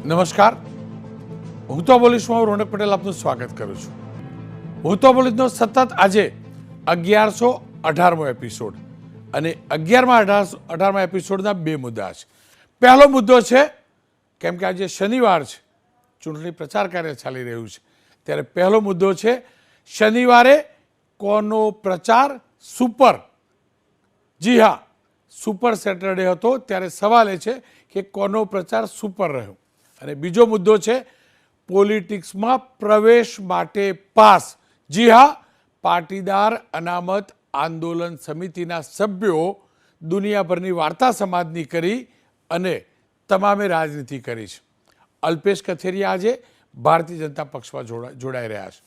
નમસ્કાર, હું તો બોલીશમાં રોનક પટેલ આપનું સ્વાગત કરું છું. હું તો બોલીશનો સતત આજે 1118મો એપિસોડ અને 11મા એપિસોડના બે મુદ્દા છે. પહેલો મુદ્દો છે, કેમ કે આજે શનિવાર છે, ચૂંટણી પ્રચાર કાર્ય ચાલી રહ્યું છે, ત્યારે પહેલો મુદ્દો છે શનિવારે કોનો પ્રચાર સુપર. જી હા, સુપર સેટરડે હતો ત્યારે સવાલ એ છે કે કોનો પ્રચાર સુપર રહ્યો. અને બીજો મુદ્દો છે પોલિટિક્સમાં પ્રવેશ માટે પાસ. જી હા, પાટીદાર અનામત આંદોલન સમિતિના સભ્યો દુનિયાભરની વાર્તા સમાજની કરી અને તમામે રાજનીતિ કરી છે. અલ્પેશ કથિરિયા આજે ભારતીય જનતા પક્ષમાં જોડાઈ રહ્યા છે.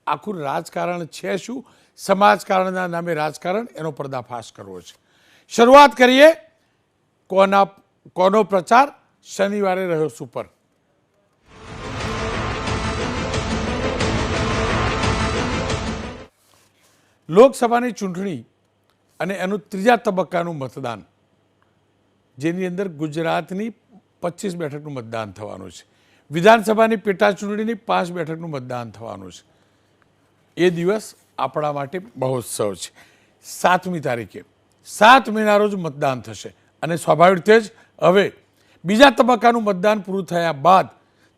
આખું રાજકારણ છે શું, સમાજકારણના નામે રાજકારણ, એનો પર્દાફાશ કરવો છે. શરૂઆત કરીએ કોનો પ્રચાર શનિવારે રહ્યો સુપર. લોકસભાની ચૂંટણી અને એનું ત્રીજા તબક્કાનું મતદાન, જેની અંદર ગુજરાતની 25 બેઠકનું મતદાન થવાનું છે, વિધાનસભાની પેટા ચૂંટણીની 5 બેઠકનું મતદાન થવાનું છે. એ દિવસ આપણા માટે મહોત્સવ છે. 7મી તારીખે 7 મેના રોજ મતદાન થશે અને સ્વાભાવિક રીતે જ હવે બીજા તબક્કાનું મતદાન પૂરું થયા બાદ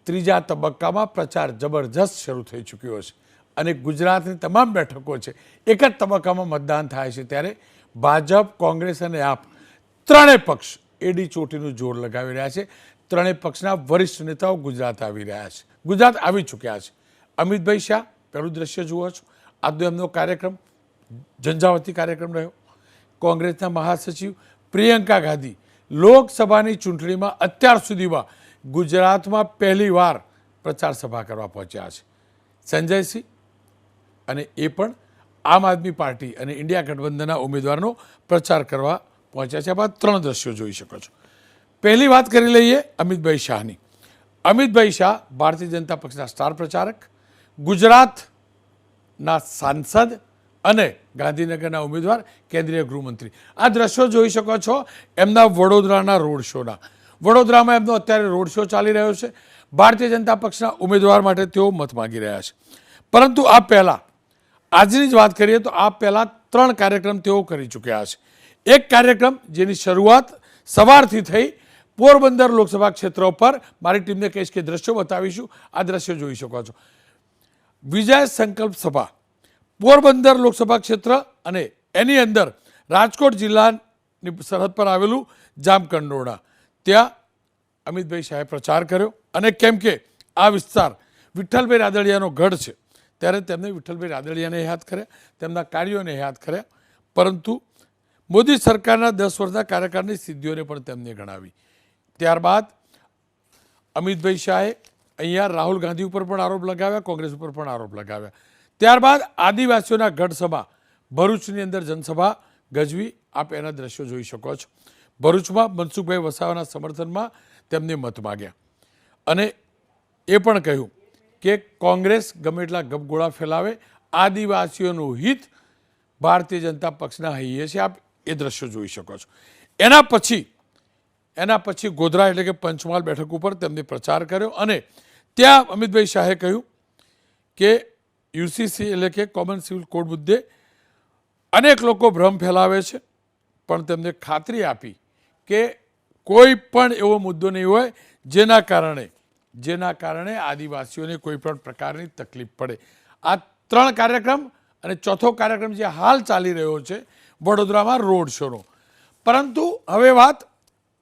ત્રીજા તબક્કામાં પ્રચાર જબરજસ્ત શરૂ થઈ ચૂક્યો છે અને ગુજરાતની તમામ બેઠકો છે એક જ તબક્કામાં મતદાન થાય છે. ત્યારે ભાજપ, કોંગ્રેસ અને આપ ત્રણેય પક્ષ એડી ચોટીનું જોર લગાવી રહ્યા છે. ત્રણેય પક્ષના વરિષ્ઠ નેતાઓ ગુજરાત આવી રહ્યા છે, ગુજરાત આવી ચૂક્યા છે. અમિતભાઈ શાહ, પહેલું દ્રશ્ય જુઓ છો, આજનો એમનો કાર્યક્રમ ઝંઝાવતી કાર્યક્રમ રહ્યો. કોંગ્રેસના મહાસચિવ પ્રિયંકા ગાંધી લોકસભાની ચૂંટણીમાં અત્યાર સુધીમાં ગુજરાતમાં પહેલીવાર પ્રચાર સભા કરવા પહોંચ્યા છે. સંજયસિંહ અને એ પણ આમ આદમી પાર્ટી અને ઇન્ડિયા ગઠબંધનના ઉમેદવારનો પ્રચાર કરવા પહોંચ્યા છે. આ બાદ 3 દ્રશ્યો જોઈ શકો છો. પહેલી વાત કરી લઈએ અમિતભાઈ શાહની. અમિતભાઈ શાહ ભારતીય જનતા પક્ષના સ્ટાર પ્રચારક, ગુજરાતના સાંસદ અને ગાંધીનગરના ઉમેદવાર, કેન્દ્રીય ગૃહમંત્રી. આ દ્રશ્યો જોઈ શકો છો એમના વડોદરાના રોડ શોના. વડોદરામાં એમનો અત્યારે રોડ શો ચાલી રહ્યો છે. ભારતીય જનતા પક્ષના ઉમેદવાર માટે તેઓ મત માગી રહ્યા છે. પરંતુ આ પહેલાં આજની જ વાત કરીએ તો આ પહેલાં 3 કાર્યક્રમ તેઓ કરી ચૂક્યા છે. એક કાર્યક્રમ જેની શરૂઆત સવારથી થઈ પોરબંદર લોકસભા ક્ષેત્ર પર, મારી ટીમને કહીશ કે દ્રશ્યો બતાવીશું. આ દ્રશ્યો જોઈ શકો છો. વિજય સંકલ્પ સભા પોરબંદર લોકસભા ક્ષેત્ર અને એની અંદર રાજકોટ જિલ્લાની સરહદ પર આવેલું જામકંડોરણા, ત્યાં અમિતભાઈ શાહે પ્રચાર કર્યો. અને કેમ કે આ વિસ્તાર વિઠ્ઠલભાઈ રાદડિયાનો ગઢ છે, ત્યારે તેમને વિઠ્ઠલભાઈ રાદડિયાને યાદ કર્યા, તેમના કાર્યોને યાદ કર્યા. પરંતુ મોદી સરકારના 10 વર્ષના કાર્યકાળની સિદ્ધિઓને પણ તેમને ગણાવી. ત્યારબાદ અમિતભાઈ શાહે અહીંયા રાહુલ ગાંધી ઉપર પણ આરોપ લગાવ્યા, કોંગ્રેસ ઉપર પણ આરોપ લગાવ્યા. ત્યારબાદ આદિવાસીઓના ગઢ સભા ભરૂચની અંદર જનસભા ગજવી. આપ એના દ્રશ્યો જોઈ શકો છો. ભરૂચમાં મનસુખભાઈ વસાવાના સમર્થનમાં તેમને મત માગ્યા અને એ પણ કહ્યું કે કોંગ્રેસ ગમે એટલા ગપગોળા ફેલાવે, આદિવાસીઓનું હિત ભારતીય જનતા પક્ષના હૈયે છે. આપ એ દ્રશ્યો જોઈ શકો છો. એના પછી ગોધરા એટલે કે પંચમહાલ બેઠક ઉપર તેમને પ્રચાર કર્યો અને ત્યાં અમિતભાઈ શાહે કહ્યું કે યુસીસી એટલે કે કોમન સિવિલ કોડ મુદ્દે અનેક લોકો ભ્રમ ફેલાવે છે, પણ તેમને ખાતરી આપી કે કોઈ પણ એવો મુદ્દો નહીં હોય જેના કારણે આદિવાસીઓને કોઈ પણ પ્રકારની તકલીફ પડે. આ 3 કાર્યક્રમ અને ચોથો કાર્યક્રમ જે હાલ ચાલી રહ્યો છે વડોદરામાં રોડ શોનો. પરંતુ હવે વાત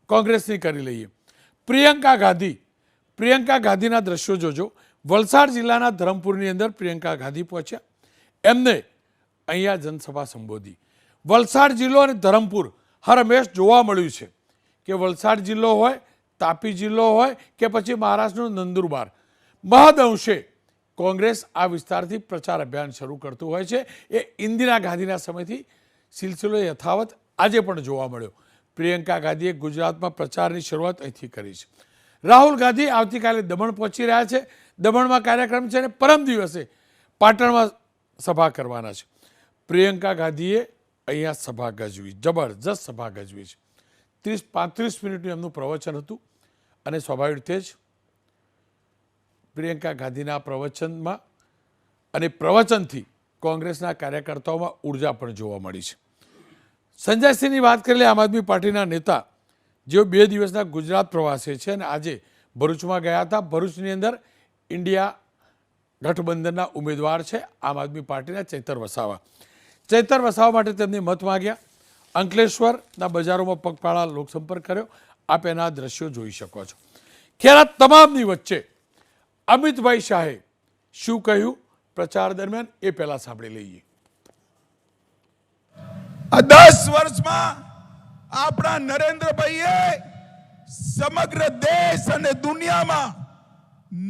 કોંગ્રેસની કરી લઈએ. પ્રિયંકા ગાંધીના દ્રશ્યો જોજો. વલસાડ જિલ્લાના ધરમપુરની અંદર પ્રિયંકા ગાંધી પહોંચ્યા. એમને અહીંયા જનસભા સંબોધી. વલસાડ જિલ્લો અને ધરમપુર હર હંમેશ જોવા મળ્યું છે કે વલસાડ જિલ્લો હોય, તાપી જિલ્લો હોય કે પછી મહારાષ્ટ્રનું નંદુરબાર, મહદઅંશે કોંગ્રેસ આ વિસ્તારથી પ્રચાર અભિયાન શરૂ કરતું હોય છે. એ ઇન્દિરા ગાંધીના સમયથી સિલસિલો યથાવત આજે પણ જોવા મળ્યો. પ્રિયંકા ગાંધીએ ગુજરાતમાં પ્રચારની શરૂઆત અહીંથી કરી છે. રાહુલ ગાંધી આવતીકાલે દમણ પહોંચી રહ્યા છે. દમણમાં કાર્યક્રમ છે અને પરમ દિવસે પાટણમાં સભા કરવાના છે. પ્રિયંકા ગાંધીએ અહીંયા સભા ગજવી, જબરજસ્ત સભા ગજવી છે. 30-35 મિનિટનું એમનું પ્રવચન હતું અને સ્વાભાવિક રીતે જ પ્રિયંકા ગાંધીના પ્રવચનમાં અને પ્રવચનથી કોંગ્રેસના કાર્યકર્તાઓમાં ઉર્જા પણ જોવા મળી છે. સંજયસિંહની વાત કરી લે, આમ આદમી પાર્ટીના નેતા જેઓ 2 દિવસના ગુજરાત પ્રવાસે છે અને આજે ભરૂચમાં ગયા હતા. ભરૂચની અંદર ઇન્ડિયા ગઠબંધનના ઉમેદવાર છે આમ આદમી પાર્ટીના ચૈતર વસાવા. ચૈતર વસાવા માટે તેમને મત માગ્યા. અંકલેશ્વરના બજારોમાં પગપાળા લોકસંપર્ક કર્યો. આપ એના દ્રશ્યો જોઈ શકો છો. ખેર તમામની વચ્ચે અમિતભાઈ શાહે શું કહ્યું પ્રચાર દરમિયાન એ પહેલા સાંભળી લઈએ. આ 10 વર્ષમાં આપણા નરેન્દ્રભાઈએ સમગ્ર દેશ અને દુનિયામાં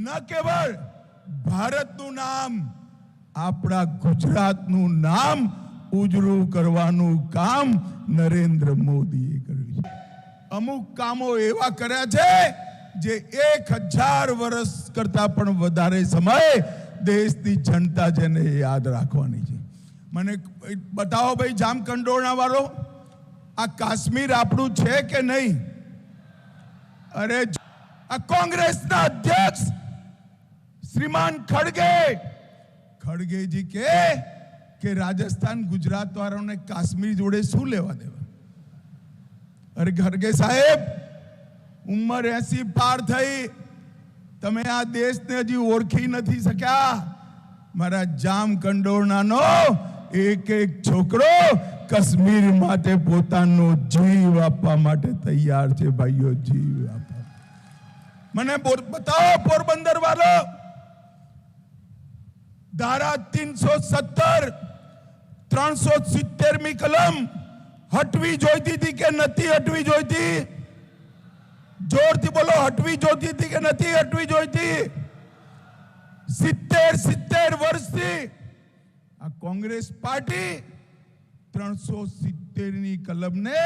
ન કેવળ ભારતનું નામ, આપણા ગુજરાતનું નામ ઉજળું કરવાનું કામ નરેન્દ્ર મોદીએ કર્યું છે. અમુક કામો એવા કર્યા છે જે 1000 વર્ષ કરતા પણ વધારે સમય દેશની જનતા જેને યાદ રાખવાની છે. મને બતાવો ભાઈ, જામકંડોરણા વાળો, આ કાશ્મીર આપણું છે કે નહીં? અરે આ કોંગ્રેસના અધ્યક્ષ શ્રીમાન ખડગેજી કે રાજસ્થાન ગુજરાત વાળાને કાશ્મીર જોડે શું લેવા દેવા? અરે ખડગે સાહેબ, ઉંમર 80 પાર થઈ, તમે આ દેશને હજી ઓળખી નથી શક્યા. મારા જામકંડોરણાનો એક છોકરો કાશ્મીર માટે પોતાનો જીવ આપવા માટે તૈયાર છે. ભાઈઓ, જીવ આપવા. મને બતાવો પોરબંદર વાળો, ધારા 370 370મી કલમ હટવી જોઈતી હતી કે નથી હટવી જોઈતી? જોરથી બોલો, હટવી જોઈતી હતી કે નથી હટવી જોઈતી? 70 વર્ષથી આ કોંગ્રેસ પાર્ટી 370ની કલમને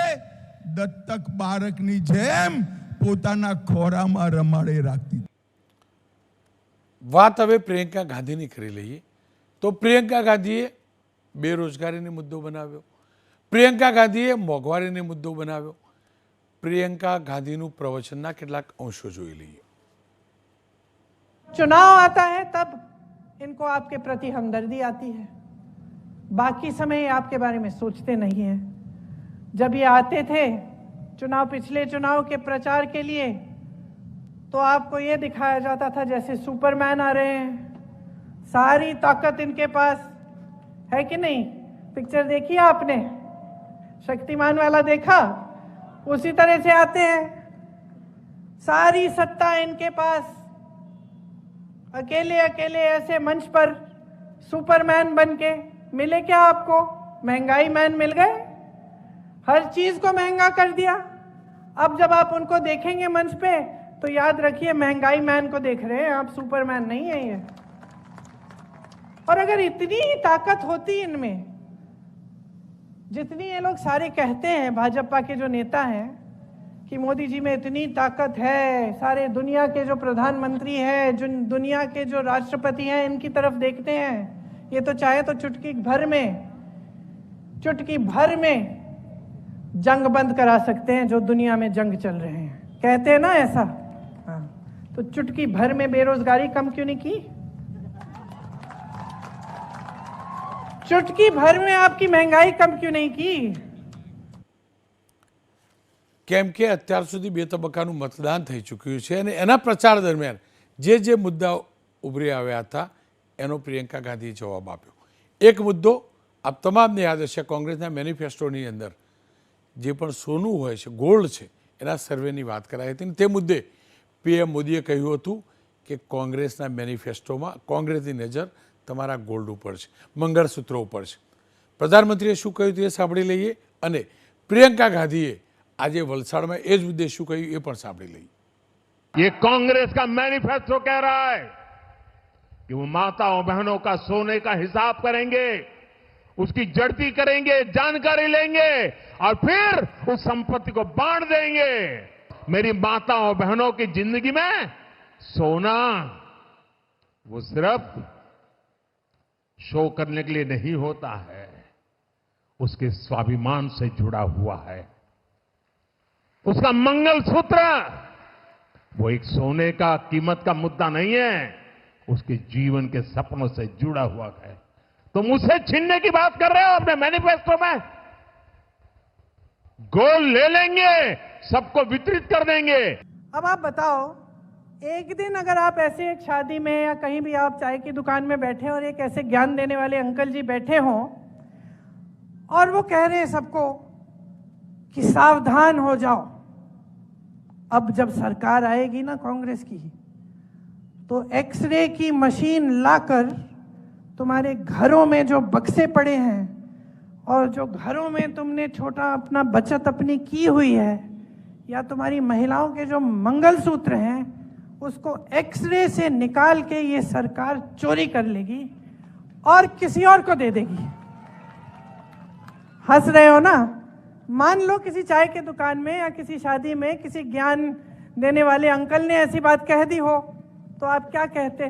દત્તક બાળકની જેમ પોતાના ખોરામાં રમાડે રાખતી. વાત હવે પ્રિયંકા ગાંધીની કરી લઈએ તો પ્રિયંકા ગાંધીએ બેરોજગારીનો મુદ્દો બનાવ્યો, પ્રિયંકા ગાંધીએ મોંઘવારીનો મુદ્દો બનાવ્યો. પ્રિયંકા ગાંધીનું પ્રવચનના કેટલાક અંશો જોઈ લઈએ. चुनाव आता है तब इनको आपके प्रति हमदर्दी आती है, बाकी समय ये आपके बारे में सोचते नहीं हैं. जब ये आते थे पिछले चुनाव के प्रचार के लिए, तो आपको ये दिखाया जाता था जैसे सुपरमैन आ रहे हैं, सारी ताकत इनके पास है कि नहीं? पिक्चर देखी आपने, शक्तिमान वाला देखा? उसी तरह से आते हैं, सारी सत्ता इनके पास. अकेले अकेले ऐसे मंच पर सुपरमैन बन के मिले क्या आपको? महंगाई मैन मिल गए, हर चीज को महंगा कर दिया. अब जब आप उनको देखेंगे मंच पे तो याद रखिए महंगाई मैन को देख रहे हैं आप, सुपरमैन नहीं है ये. और अगर इतनी ही ताकत होती इनमें, जितनी ये लोग सारे कहते हैं भाजपा के जो नेता हैं कि मोदी जी में इतनी ताकत है, सारे दुनिया के जो प्रधानमंत्री हैं, जो दुनिया के जो राष्ट्रपति हैं, इनकी तरफ देखते हैं, ये तो चाहे तो चुटकी भर में जंग बंद करा सकते हैं जो दुनिया में जंग चल रहे हैं. कहते हैं ना ऐसा? हाँ, तो चुटकी भर में बेरोजगारी कम क्यों नहीं की? चुटकी भर में आपकी महंगाई कम क्यों नहीं की? કેમ કે અત્યાર સુધી 2 તબક્કાનું મતદાન થઈ ચૂક્યું છે અને એના પ્રચાર દરમિયાન જે મુદ્દાઓ ઉભરી આવ્યા હતા એનો પ્રિયંકા ગાંધીએ જવાબ આપ્યો. એક મુદ્દો આપ તમામને યાદ હશે, કોંગ્રેસના મેનિફેસ્ટોની અંદર જે પણ સોનું હોય છે, ગોલ્ડ છે, એના સર્વેની વાત કરાઈ હતી. તે મુદ્દે પીએમ મોદીએ કહ્યું હતું કે કોંગ્રેસના મેનિફેસ્ટોમાં કોંગ્રેસની નજર તમારા ગોલ્ડ ઉપર છે, મંગળસૂત્રો ઉપર છે. પ્રધાનમંત્રીએ શું કહ્યું તે સાંભળી લઈએ અને પ્રિયંકા ગાંધીએ આજે વલસાડમાં એ જ મુદ્દે શું કહ્યું એ પણ સાંભળી લઈએ. ये कांग्रेस का मैनिफेस्टो कह रहा है कि वो माताओं बहनों का सोने का हिसाब करेंगे, उसकी जड़ती करेंगे, जानकारी लेंगे और फिर उस संपत्ति को बांट देंगे. मेरी माताओं बहनों की जिंदगी में सोना वो सिर्फ शो करने के लिए नहीं होता है, उसके स्वाभिमान से जुड़ा हुआ है. उसका मंगलसूत्र वो एक सोने का कीमत का मुद्दा नहीं है, उसके जीवन के सपनों से जुड़ा हुआ है। तो मुझसे छीनने की बात कर रहे हो अपने मैनिफेस्टो में? गोल ले लेंगे, सबको वितरित कर देंगे। अब आप बताओ, एक दिन अगर आप ऐसे एक शादी में या कहीं भी आप चाय की दुकान में बैठे और एक ऐसे ज्ञान देने वाले अंकल जी बैठे हों और वो कह रहे हैं सबको कि सावधान हो जाओ, अब जब सरकार आएगी ना कांग्रेस की, तो एक्सरे की मशीन लाकर तुम्हारे घरों में जो बक्से पड़े हैं और जो घरों में तुमने छोटा अपना बचत अपनी की हुई है, या तुम्हारी महिलाओं के जो मंगलसूत्र हैं, उसको एक्सरे से निकाल के ये सरकार चोरी कर लेगी और किसी और को दे देगी। हंस रहे हो ना? मान लो किसी चाय के दुकान में या किसी शादी में किसी ज्ञान देने वाले अंकल ने ऐसी बात कह दी हो, तो आप क्या कहते?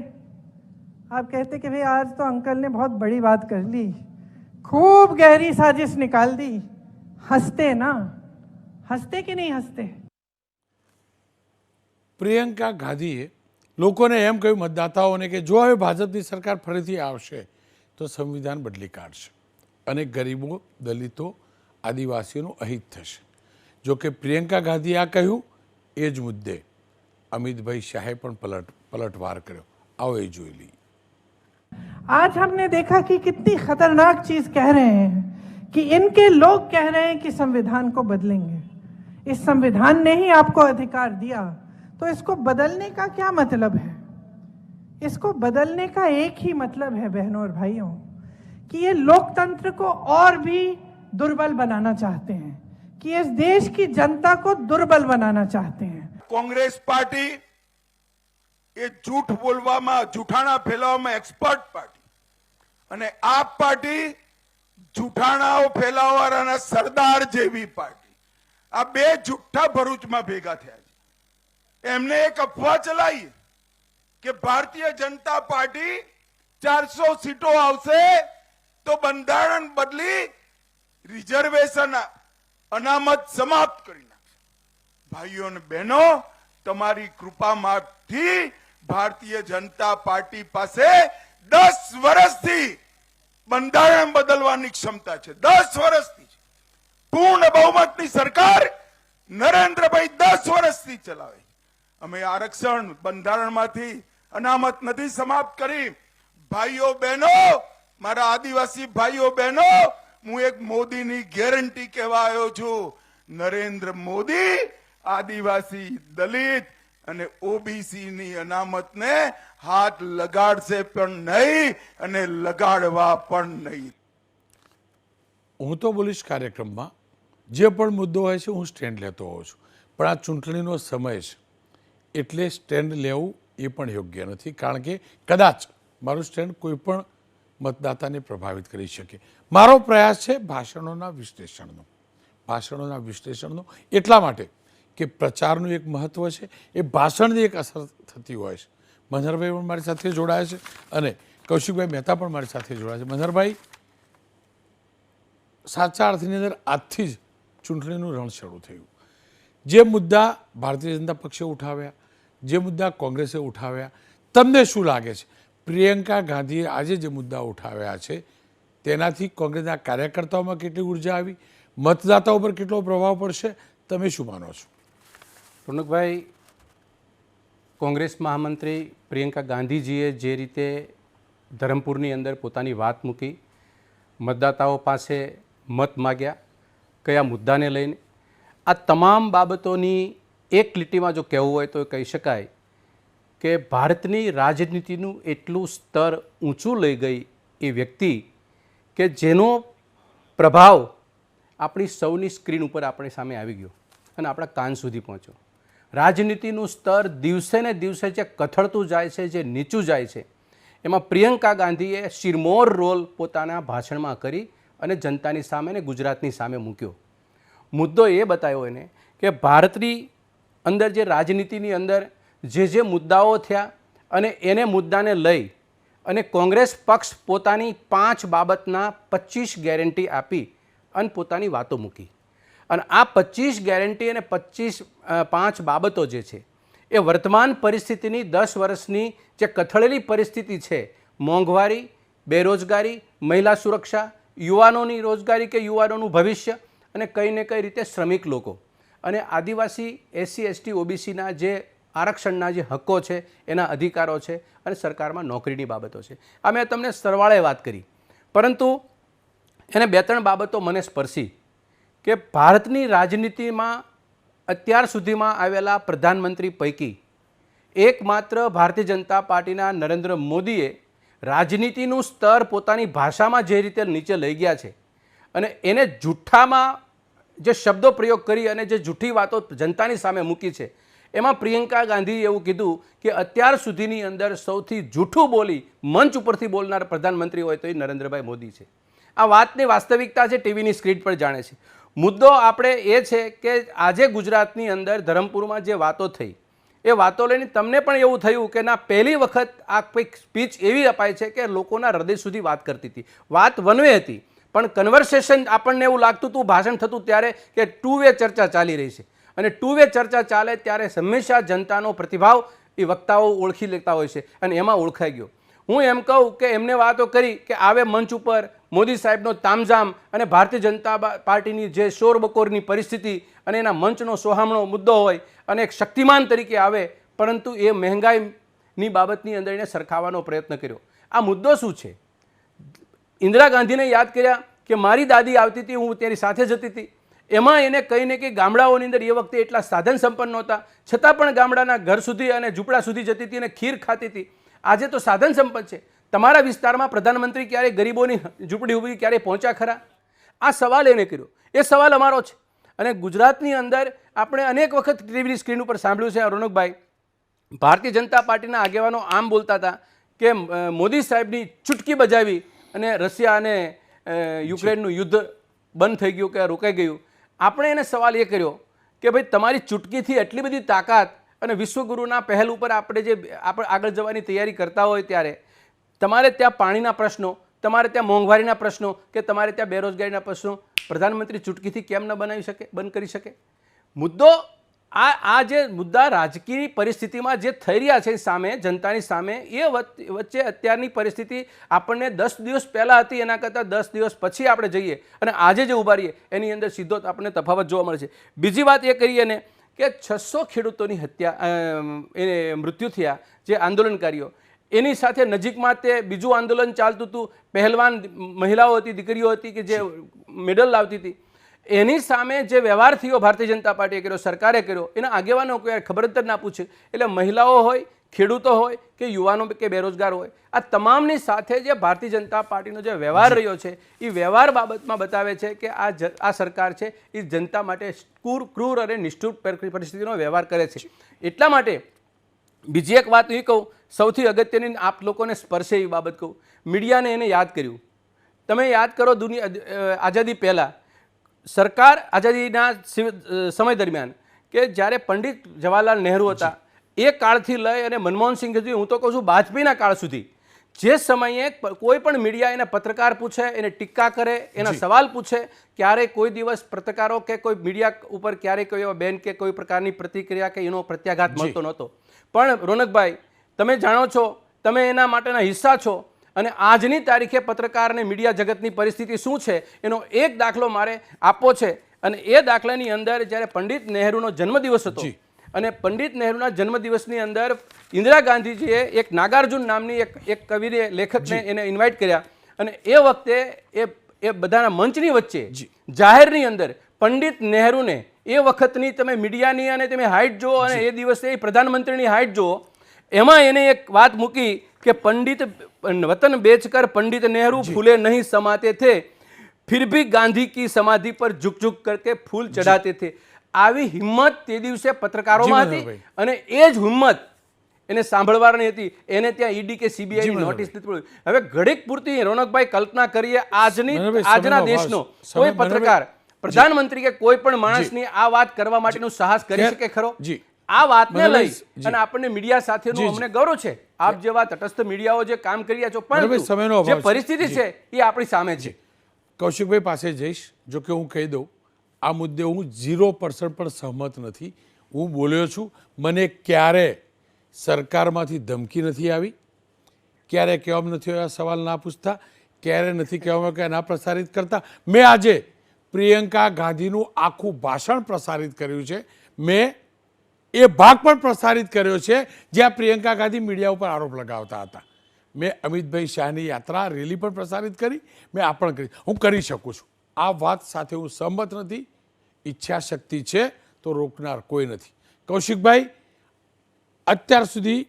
आप कहते कि भाई आज तो अंकल ने बहुत बड़ी बात कर ली, खूब गहरी साजिश निकाल दी। हंसते ना? हंसते कि नहीं हंसते? પ્રિયંકા ગાંધીએ લોકોને એમ કહ્યું, મતદાતાઓને, કે જો હવે ભાજપની સરકાર ફરીથી આવશે તો સંવિધાન બદલી કાઢશે અને ગરીબો, દલિતો, આદિવાસીઓનું અહિત થશે. જો કે પ્રિયંકા ગાંધીએ આ કહ્યું, એ જ મુદ્દે અમિતભાઈ શાહે પણ પલટવાર કર્યો. आओ ये જોઈ લઈએ. आज हमने देखा कि कितनी खतरनाक चीज कह रहे हैं कि इनके लोग कह रहे हैं कि संविधान को बदलेंगे. इस संविधान ने ही आपको अधिकार दिया, तो इसको बदलने का क्या मतलब है? इसको बदलने का एक ही मतलब है बहनों और भाइयों, कि ये लोकतंत्र को और भी दुर्बल बनाना चाहते हैं, कि इस देश की जनता को दुर्बल बनाना चाहते हैं. कांग्रेस पार्टी એ જૂઠ બોલવામાં, જૂઠાણા ફેલાવવામાં એક્સપર્ટ પાર્ટી, અને આપ પાર્ટી જૂઠાણાઓ ફેલાવવાના સરદાર જેવી પાર્ટી. આ બે જુઠ્ઠા ભરૂચમાં ભેગા થયા છે. એમને એક અફવા ચલાવી કે ભારતીય જનતા પાર્ટી 400 સીટો આવશે તો બંધારણ બદલી રિઝર્વેશન અનામત સમાપ્ત કરી નાખશે. ભાઈઓ અને બહેનો, તમારી કૃપામાંથી ભારતીય જનતા પાર્ટી પાસે 10 વર્ષથી બંધારણ બદલવાની ક્ષમતા છે. 10 વર્ષથી પૂર્ણ બહુમતની સરકાર નરેન્દ્રભાઈ 10 વર્ષથી ચલાવે. અમે આરક્ષણ બંધારણમાંથી અનામત નથી સમાપ્ત કરી. ભાઈઓ બહેનો, મારા આદિવાસી ભાઈઓ બહેનો, હું એક મોદીની ગેરંટી કહેવા આવ્યો છું. નરેન્દ્ર મોદી આદિવાસી, દલિત અને ઓબીસી ની અનામતને હાથ લગાડશે પણ નહીં અને લગાડવા પણ નહીં. હું તો બોલીશ કાર્યક્રમમાં, જે પણ મુદ્દો હોય છે હું સ્ટેન્ડ લેતો હોઉં છું, પણ આ ચૂંટણીનો સમય છે એટલે સ્ટેન્ડ લેવું એ પણ યોગ્ય નથી, કારણ કે કદાચ મારું સ્ટેન્ડ કોઈ પણ મતદાતાને પ્રભાવિત કરી શકે. મારો પ્રયાસ છે ભાષણોના વિશ્લેષણનો, એટલા માટે કે પ્રચારનું એક મહત્વ છે, એ ભાષણની એક અસર થતી હોય છે. મનહરભાઈ પણ મારી સાથે જોડાયા છે અને કૌશિકભાઈ મહેતા પણ મારી સાથે જોડાયા છે. મનહરભાઈ, સાચા અર્થની અંદર આજથી જ ચૂંટણીનું રણ શરૂ થયું. જે મુદ્દા ભારતીય જનતા પક્ષે ઉઠાવ્યા, જે મુદ્દા કોંગ્રેસે ઉઠાવ્યા, તમને શું લાગે છે પ્રિયંકા ગાંધીએ આજે જે મુદ્દા ઉઠાવ્યા છે તેનાથી કોંગ્રેસના કાર્યકર્તાઓમાં કેટલી ઉર્જા આવી, મતદાતાઓ પર કેટલો પ્રભાવ પડશે, તમે શું માનો છો? રોનકભાઈ, કોંગ્રેસ મહામંત્રી પ્રિયંકા ગાંધીજીએ જે રીતે ધરમપુરની અંદર પોતાની વાત મૂકી, મતદાતાઓ પાસે મત માગ્યા, કયા મુદ્દાને લઈને, આ તમામ બાબતોની એક લીટીમાં જો કહેવું હોય તો કહી શકાય કે ભારતની રાજનીતિનું એટલું સ્તર ઊંચું લઈ ગઈ એ વ્યક્તિ કે જેનો પ્રભાવ આપણી સૌની સ્ક્રીન ઉપર આપણી સામે આવી ગયો અને આપણા કાન સુધી પહોંચ્યો. રાજનીતિનું સ્તર દિવસે ને દિવસે જે કથળતું જાય છે, જે નીચું જાય છે, એમાં પ્રિયંકા ગાંધીએ શિરમોર રોલ પોતાના ભાષણમાં કરી અને જનતાની સામે ને ગુજરાતની સામે મૂક્યો. મુદ્દો એ બતાવ્યો એને કે ભારતની અંદર જે રાજનીતિની અંદર જે મુદ્દાઓ થયા અને એને મુદ્દાને લઈ અને કોંગ્રેસ પક્ષ પોતાની 5 બાબતના 25 ગેરંટી આપી અને પોતાની વાતો મૂકી. અને આ 25 ગેરંટી અને 5 બાબતો જે છે એ વર્તમાન પરિસ્થિતિની 10 વર્ષની જે કથળેલી પરિસ્થિતિ છે, મોંઘવારી, બેરોજગારી, મહિલા સુરક્ષા, યુવાનોની રોજગારી કે યુવાનોનું ભવિષ્ય અને કઈ ને કઈ રીતે શ્રમિક લોકો અને આદિવાસી SC ST OBCના જે આરક્ષણના જે હક્કો છે, એના અધિકારો છે અને સરકારમાં નોકરીની બાબતો છે. આ મેં તમને સરવાળે વાત કરી, પરંતુ એને 2-3 બાબતો મને સ્પર્શી કે ભારતની રાજનીતિમાં અત્યાર સુધીમાં આવેલા પ્રધાનમંત્રી પૈકી એકમાત્ર ભારતીય જનતા પાર્ટીના નરેન્દ્ર મોદીએ રાજનીતિનું સ્તર પોતાની ભાષામાં જે રીતે નીચે લઈ ગયા છે અને એને જૂઠ્ઠામાં જે શબ્દો પ્રયોગ કરી અને જે જૂઠી વાતો જનતાની સામે મૂકી છે, એમાં પ્રિયંકા ગાંધીએ એવું કીધું કે અત્યાર સુધીની અંદર સૌથી જૂઠું બોલી મંચ ઉપરથી બોલનાર પ્રધાનમંત્રી હોય તો એ નરેન્દ્રભાઈ મોદી છે. આ વાતની વાસ્તવિકતા છે, ટીવીની સ્ક્રીન પર જાણે છે. મુદ્દો આપણે એ છે કે આજે ગુજરાતની અંદર ધરમપુરમાં જે વાતો થઈ, એ વાતો લઈને તમને પણ એવું થયું કે ના, પહેલી વખત આ કંઈક સ્પીચ એવી અપાય છે કે લોકોના હૃદય સુધી વાત કરતી હતી. વાત વન વે હતી, પણ કન્વર્સેશન આપણને એવું લાગતું હતું ભાષણ થતું ત્યારે કે 2 વે ચર્ચા ચાલી રહી છે. અને 2 વે ચર્ચા ચાલે ત્યારે હંમેશા જનતાનો પ્રતિભાવ એ વક્તાઓ ઓળખી લેતા હોય છે અને એમાં ઓળખાઈ ગયો. હું એમ કહું કે એમને વાતો કરી કે આવે મંચ ઉપર મોદી સાહેબનો તામઝામ અને ભારતીય જનતા પાર્ટીની જે શોરબકોરની પરિસ્થિતિ અને એના મંચનો સોહામણો મુદ્દો હોય અને એક શક્તિમાન તરીકે આવે, પરંતુ એ મહેંગાઈની બાબતની અંદર એને સરખાવવાનો પ્રયત્ન કર્યો. આ મુદ્દો શું છે? ઇન્દિરા ગાંધીને યાદ કર્યા કે મારી દાદી આવતી હતી, હું તેની સાથે જતી હતી. એમાં એને કંઈ ને કંઈ ગામડાઓની અંદર એ વખતે એટલા સાધન સંપન્ન નહોતા, છતાં પણ ગામડાના ઘર સુધી અને ઝૂંપડા સુધી જતી હતી અને ખીર ખાતી હતી. આજે તો સાધન સંપન્ન છે. તમારા વિસ્તારમાં પ્રધાનમંત્રી ક્યારે ગરીબોની ઝૂંપડી ઊભી ક્યારે પહોંચ્યા ખરા? આ સવાલ એને કર્યો. એ સવાલ અમારો છે. અને ગુજરાતની અંદર આપણે અનેક વખત ટીવીની સ્ક્રીન ઉપર સાંભળ્યું છે, રોનકભાઈ, ભારતીય જનતા પાર્ટીના આગેવાનો આમ બોલતા હતા કે મોદી સાહેબની ચૂટકી બજાવી અને રશિયા અને યુક્રેનનું યુદ્ધ બંધ થઈ ગયું કે રોકાઈ ગયું. આપણે એને સવાલ એ કર્યો કે ભાઈ, તમારી ચૂટકીથી એટલી બધી તાકાત અને વિશ્વગુરુના પહેલ ઉપર આપણે જે આપણે આગળ જવાની તૈયારી કરતા હોય ત્યારે તમારે ત્યાં પાણીના પ્રશ્નો, તમારે ત્યાં મોંઘવારીના પ્રશ્નો કે તમારે ત્યાં બેરોજગારીના પ્રશ્નો પ્રધાનમંત્રી ચૂટકીથી કેમ ન બનાવી શકે, બંધ કરી શકે? મુદ્દો આ જે મુદ્દા રાજકીય પરિસ્થિતિમાં જે થઈ રહ્યા છે સામે, જનતાની સામે, એ વચ્ચે અત્યારની પરિસ્થિતિ આપણને 10 દિવસ પહેલાં હતી એના કરતાં 10 દિવસ પછી આપણે જઈએ અને આજે જે ઊભા રહીએ એની અંદર સીધો આપણને તફાવત જોવા મળે છે. બીજી વાત એ કહીએ ને કે 600 ખેડૂતોની હત્યા, એ મૃત્યુ થયા જે આંદોલનકારીઓ, એની સાથે નજીકમાં તે બીજું આંદોલન ચાલતું હતું, પહેલવાન મહિલાઓ હતી, દીકરીઓ હતી કે જે મેડલ લાવતી હતી. એની સામે જે વ્યવહાર થયો ભારતીય જનતા પાર્ટીએ કર્યો, સરકારે કર્યો, એના આગેવાનો કોઈ ખબર જ ના પૂછે. એટલે મહિલાઓ હોય, ખેડૂતો હોય કે યુવાનો કે બેરોજગાર હોય, આ તમામની સાથે જે ભારતીય જનતા પાર્ટીનો જે વ્યવહાર રહ્યો છે એ વ્યવહાર બાબતમાં બતાવે છે કે આ સરકાર છે એ જનતા માટે ક્રૂર અને નિષ્ઠુર પરિસ્થિતિનો વ્યવહાર કરે છે. એટલા માટે બીજી એક વાત એ કહું, સૌથી અગત્યની આપ લોકોને સ્પર્શે એવી બાબત કહું, મીડિયાને એને યાદ કર્યું. તમે યાદ કરો, આઝાદી પહેલાં સરકાર, આઝાદીના સમય દરમિયાન કે જ્યારે પંડિત જવાહરલાલ નહેરુ હતા એ કાળથી લઈ અને મનમોહન સિંહ સુધી, હું તો કહું છું વાજપેયીના કાળ સુધી, જે સમયે કોઈ પણ મીડિયા એને પત્રકાર પૂછે, એને ટીકા કરે, એના સવાલ પૂછે, ક્યારેય કોઈ દિવસ પત્રકારો કે કોઈ મીડિયા ઉપર ક્યારેય કોઈ બેન કે કોઈ પ્રકારની પ્રતિક્રિયા કે એનો પ્રત્યાઘાત મળતો નહોતો. પણ રોનકભાઈ, તમે જાણો છો, તમે એના માટેના હિસ્સા છો અને આજની તારીખે પત્રકાર અને મીડિયા જગતની પરિસ્થિતિ શું છે એનો એક દાખલો મારે આપવો છે. અને એ દાખલાની અંદર જ્યારે પંડિત નહેરુનો જન્મદિવસ હતો અને પંડિત નહેરુના જન્મદિવસની અંદર ઇન્દિરા ગાંધીજીએ એક નાગાર્જુન નામની એક કવિને, લેખકને એને ઇન્વાઇટ કર્યા અને એ વખતે એ બધાના મંચની વચ્ચે જાહેરની અંદર પંડિત નહેરુને એ વખતની તમે મીડિયાની અને તમે હાઇટ જુઓ અને એ દિવસે પ્રધાનમંત્રીની હાઇટ જુઓ, એમાં એને એક વાત મૂકી કે પંડિત વતન બેચકર પંડિત નહેરુ फूले नहीं समाते थे, फिर भी गांधी की समाधि पर झुक झुक करके फूल चढ़ाते थे. આવી હિંમત તે દિવસે પત્રકારોમાં હતી અને એ જ હિંમત એને સાંભળવાની હતી. એને ત્યાં ઈડી કે સીબીઆઈ નોટિસ નથી પડી. હવે ઘડીક પૂરતી રોનકભાઈ કલ્પના કરીએ, આજના દેશનો કોઈ પત્રકાર, પ્રધાનમંત્રી કે કોઈ પણ માણસની આ વાત કરવા માટેનું સાહસ કરી શકે ખરો? આ વાતને લઈ અને આપણને મીડિયા સાથેનો અમને ગૌરવ છે. આપ જેવા તટસ્થ મીડિયાઓ જે કામ કરી રહ્યા છો, પણ જે પરિસ્થિતિ છે એ આપણી સામે છે. કૌશિકભાઈ પાસે જઈશ. જો કે હું કહી દઉં, આ મુદ્દે હું 0% પણ સહમત નથી. હું બોલ્યો છું, મને ક્યારે સરકારમાંથી ધમકી નથી આવી, ક્યારે કહેવામાં નથી આવ્યા સવાલ ના પૂછતા, ક્યારે નથી કહેવામાં કે ના પ્રસારિત કરતા. મેં આજે પ્રિયંકા ગાંધીનું આખું ભાષણ પ્રસારિત કર્યું છે. મેં એ ભાગ પણ પ્રસારિત કર્યો છે જ્યાં પ્રિયંકા ગાંધી મીડિયા ઉપર આરોપ લગાવતા હતા. મેં અમિતભાઈ શાહની યાત્રા રેલી પણ પ્રસારિત કરી, મેં આ પણ કરી. હું કરી શકું છું. આ વાત સાથે હું સહમત નથી. ઈચ્છા શક્તિ છે તો રોકનાર કોઈ નથી. કૌશિકભાઈ, અત્યાર સુધી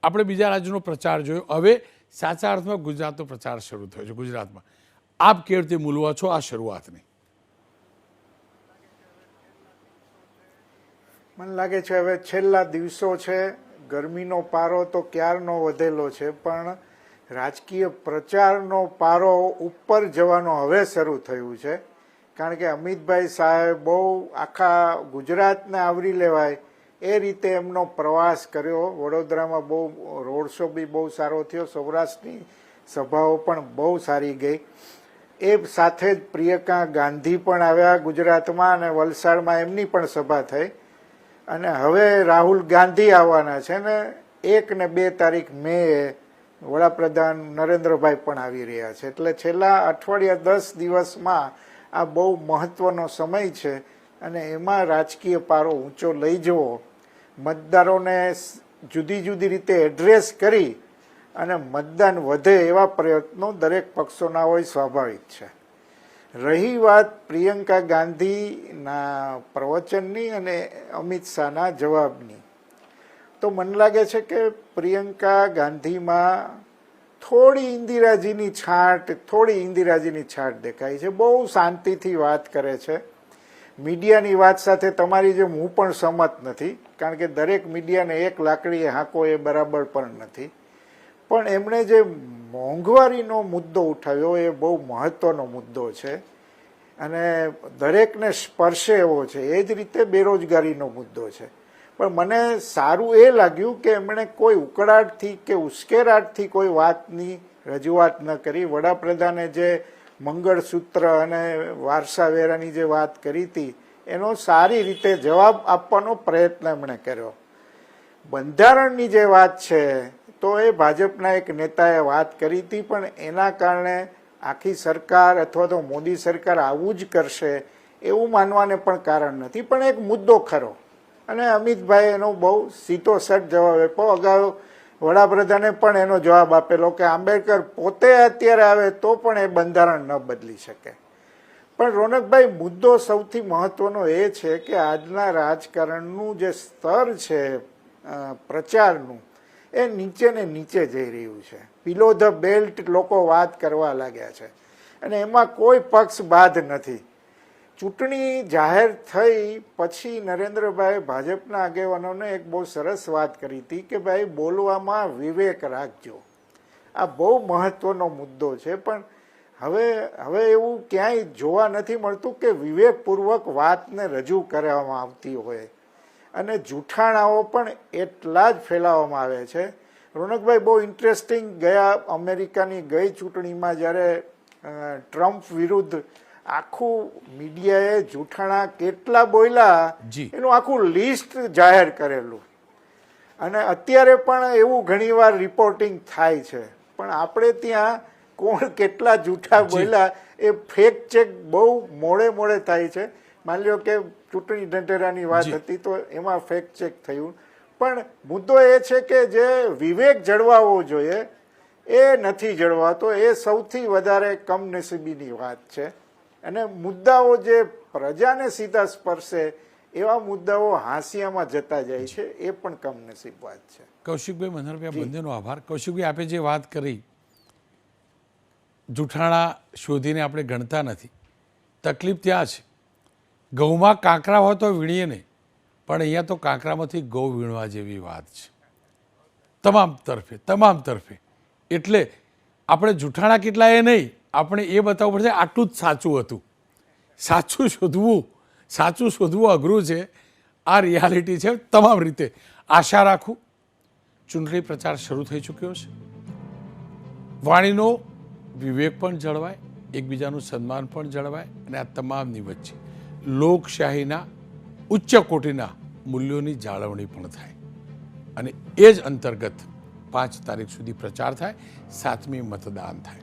આપણે બીજા રાજ્યનો પ્રચાર જોયો, હવે સાચા અર્થમાં ગુજરાતનો પ્રચાર શરૂ થયો છે. ગુજરાતમાં આપ કેવી રીતે મૂલવા છો આ શરૂઆતની? મને લાગે છે હવે છેલ્લા દિવસો છે. ગરમીનો પારો તો ક્યારનો વધેલો છે, પણ રાજકીય પ્રચારનો પારો ઉપર જવાનો હવે શરૂ થયું છે. કારણ કે અમિતભાઈ શાહે બહુ આખા ગુજરાતને આવરી લેવાય એ રીતે એમનો પ્રવાસ કર્યો. વડોદરામાં બહુ રોડ શો બી બહુ સારો થયો, સૌરાષ્ટ્રની સભાઓ પણ બહુ સારી ગઈ. એ સાથે જ પ્રિયંકા ગાંધી પણ આવ્યા ગુજરાતમાં, અને વલસાડમાં એમની પણ સભા થઈ. અને હવે રાહુલ ગાંધી આવવાના છે ને 1 ને 2 તારીખ મે વડાપ્રધાન નરેન્દ્રભાઈ પણ આવી રહ્યા છે. એટલે છેલ્લા અઠવાડિયા 10 દિવસમાં આ બહુ મહત્વનો સમય છે, અને એમાં રાજકીય પારો ઊંચો લઈ જવો, મતદારોને જુદી જુદી રીતે એડ્રેસ કરી અને મતદાન વધે એવા પ્રયત્નો દરેક પક્ષોના હોય, સ્વાભાવિક છે. રહી વાત પ્રિયંકા ગાંધીના પ્રવચનની અને અમિત શાહના જવાબની, તો મને લાગે છે કે પ્રિયંકા ગાંધીમાં થોડી ઇન્દિરાજીની છાંટ દેખાય છે. બહુ શાંતિથી વાત કરે છે. મીડિયાની વાત સાથે તમારી જેમ હું પણ સહમત નથી, કારણ કે દરેક મીડિયાને એક લાકડીએ હાંકો એ બરાબર પણ નથી. પણ એમણે જે મોંઘવારીનો મુદ્દો ઉઠાવ્યો એ બહુ મહત્વનો મુદ્દો છે, અને દરેકને સ્પર્શે એવો છે. એ જ રીતે બેરોજગારીનો મુદ્દો છે. પણ મને સારું એ લાગ્યું કે એમણે કોઈ ઉકળાટથી કે ઉશ્કેરાટથી કોઈ વાતની રજૂઆત ન કરી. વડાપ્રધાને જે મંગળસૂત્ર અને વારસાવેરાની જે વાત કરી હતી એનો સારી રીતે જવાબ આપવાનો પ્રયત્ન એમણે કર્યો. બંધારણની જે વાત છે તો એ ભાજપના એક નેતાએ વાત કરી હતી, પણ એના કારણે આખી સરકાર અથવા તો મોદી સરકાર આવું જ કરશે એવું માનવાને પણ કારણ નથી. પણ એક મુદ્દો ખરો, અને અમિતભાઈ એનો બહુ સીધોસટ જવાબ આપ્યો. અગાઉ વડાપ્રધાને પણ એનો જવાબ આપેલો કે આંબેડકર પોતે અત્યારે આવે તો પણ એ બંધારણ ન બદલી શકે. પણ રોનકભાઈ, મુદ્દો સૌથી મહત્વનો એ છે કે આજના રાજકારણનું જે સ્તર છે પ્રચારનું, એ નીચે ને નીચે જઈ રહ્યું છે. બિલો ધ બેલ્ટ લોકો વાત કરવા લાગ્યા છે, અને એમાં કોઈ પક્ષ બાદ નથી. ચૂંટણી જાહેર થઈ પછી નરેન્દ્રભાઈ ભાજપના આગેવાનોને એક બહુ સરસ વાત કરી હતી કે ભાઈ બોલવામાં વિવેક રાખજો. આ બહુ મહત્વનો મુદ્દો છે. પણ હવે એવું ક્યાંય જોવા નથી મળતું કે વિવેકપૂર્વક વાતને રજૂ કરવામાં આવતી હોય, અને જૂઠાણાઓ પણ એટલા જ ફેલાવવામાં આવે છે. રોનકભાઈ, બહુ ઇન્ટરેસ્ટિંગ, ગયા અમેરિકાની ગઈ ચૂંટણીમાં જ્યારે ટ્રમ્પ વિરુદ્ધ આખું મીડિયાએ જૂઠાણા કેટલા બોલ્યા એનું આખું લિસ્ટ જાહેર કરેલું, અને અત્યારે પણ એવું ઘણીવાર રિપોર્ટિંગ થાય છે. પણ આપણે ત્યાં કોણ કેટલા જૂઠા બોલ્યા એ ફેક્ટ ચેક બહુ મોડે થાય છે. માની લો કે ચૂંટણી ઢંઢેરાની વાત હતી તો એમાં ફેક્ટ ચેક થયું, પણ મુદ્દો એ છે કે જે વિવેક જળવાવો જોઈએ એ નથી જળવાતો. એ સૌથી વધારે કમનસીબીની વાત છે. અને મુદ્દાઓ જે પ્રજાને સીધા સ્પર્શે એવા મુદ્દાઓ હાંસિયામાં જતા જાય છે, એ પણ કમનસીબ વાત છે. કૌશિકભાઈ, મનહરભાઈ, બંનેનો આભાર. કૌશિકભાઈ, આપે જે વાત કરી, જૂઠાણા શોધીને આપણે ગણતા નથી. તકલીફ ત્યાં છે. ઘઉંમાં કાંકરા હોય તો વીણીએ નહીં, પણ અહીંયા તો કાંકરામાંથી ઘઉં વીણવા જેવી વાત છે તમામ તરફે. એટલે આપણે જૂઠાણા કેટલા એ નહીં, આપણે એ બતાવવું પડશે આટલું જ સાચું હતું. સાચું શોધવું અઘરું છે. આ રિયાલિટી છે તમામ રીતે. આશા રાખું ચૂંટણી પ્રચાર શરૂ થઈ ચૂક્યો છે. વાણીનો વિવેક પણ જળવાય, એકબીજાનું સન્માન પણ જળવાય, અને આ તમામની વચ્ચે લોકશાહીના ઉચ્ચ કોટીના મૂલ્યોની જાળવણી પણ થાય અને એ જ અંતર્ગત 5 તારીખ સુધી પ્રચાર થાય, 7મી મતદાન થાય.